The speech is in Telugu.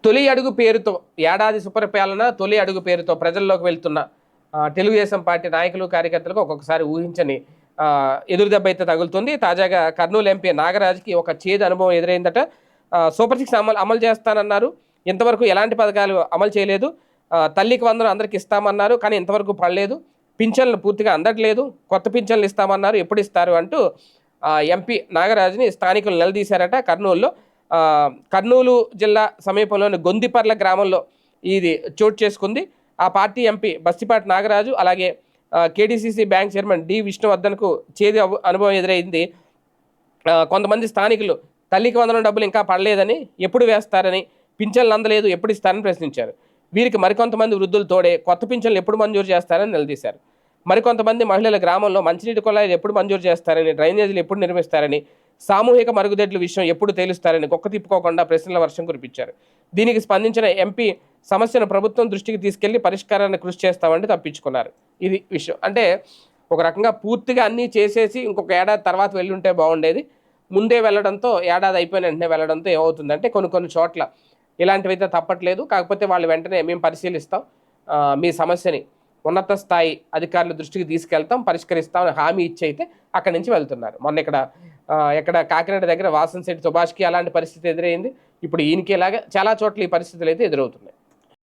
తొలి అడుగు పేరుతో ఏడాది సుపరిపాలన తొలి అడుగు పేరుతో ప్రజల్లోకి వెళ్తున్న తెలుగుదేశం పార్టీ నాయకులు కార్యకర్తలకు ఒక్కొక్కసారి ఊహించని ఎదురుదెబ్బ అయితే తగులుతుంది. తాజాగా కర్నూలు ఎంపీ నాగరాజ్కి ఒక చేదు అనుభవం ఎదురైందట. సూపర్ సిక్స్ అమలు చేస్తానన్నారు, ఇంతవరకు ఎలాంటి పథకాలు అమలు చేయలేదు. తల్లికి వందనం అందరికి ఇస్తామన్నారు, కానీ ఇంతవరకు పడలేదు. పింఛన్లు పూర్తిగా అందట్లేదు, కొత్త పింఛన్లు ఇస్తామన్నారు, ఎప్పుడు ఇస్తారు అంటూ ఎంపీ నాగరాజుని స్థానికులు నిలదీశారట. కర్నూలు జిల్లా సమీపంలోని గొందిపర్ల గ్రామంలో ఇది చోటు చేసుకుంది. ఆ పార్టీ ఎంపీ బస్తిపాటి నాగరాజు అలాగే కేడీసీసీ బ్యాంక్ చైర్మన్ డి విష్ణువర్ధన్కు చేదు అనుభవం ఎదురైంది. కొంతమంది స్థానికులు తల్లికి వందనం డబ్బులు ఇంకా పడలేదని, ఎప్పుడు వేస్తారని, పింఛన్లు అందలేదు, ఎప్పుడు ఇస్తారని ప్రశ్నించారు. వీరికి మరికొంతమంది వృద్ధులు తోడే కొత్త పింఛన్లు ఎప్పుడు మంజూరు చేస్తారని నిలదీశారు. మరికొంతమంది మహిళల గ్రామంలో మంచినీటి కుళాయిలు ఎప్పుడు మంజూరు చేస్తారని, డ్రైనేజీలు ఎప్పుడు నిర్మిస్తారని, సామూహిక మరుగుదొడ్ల విషయం ఎప్పుడు తేలుస్తారని కుక్క తిప్పుకోకుండా ప్రశ్నల వర్షం కురిపించారు. దీనికి స్పందించిన ఎంపీ సమస్యను ప్రభుత్వం దృష్టికి తీసుకెళ్లి పరిష్కారాన్ని కృషి చేస్తామంటే తప్పించుకున్నారు. ఇది విషయం. అంటే ఒక రకంగా పూర్తిగా అన్నీ చేసేసి ఇంకొక ఏడాది తర్వాత వెళ్ళుంటే బాగుండేది. ముందే వెళ్ళడంతో, ఏడాది అయిపోయిన వెంటనే వెళ్ళడంతో ఏమవుతుందంటే కొన్ని చోట్ల ఇలాంటివైతే తప్పట్లేదు. కాకపోతే వాళ్ళు వెంటనే మేము పరిశీలిస్తాం, మీ సమస్యని ఉన్నత స్థాయి అధికారుల దృష్టికి తీసుకెళ్తాం, పరిష్కరిస్తామని హామీ ఇచ్చి అయితే అక్కడి నుంచి వెళ్తున్నారు. మొన్న ఇక్కడ కాకినాడ దగ్గర వాసన్ శెట్టి సుభాష్కి అలాంటి పరిస్థితి ఎదురైంది. ఇప్పుడు ఈయనకి ఇలాగే చాలా చోట్ల ఈ పరిస్థితులు అయితే ఎదురవుతున్నాయి.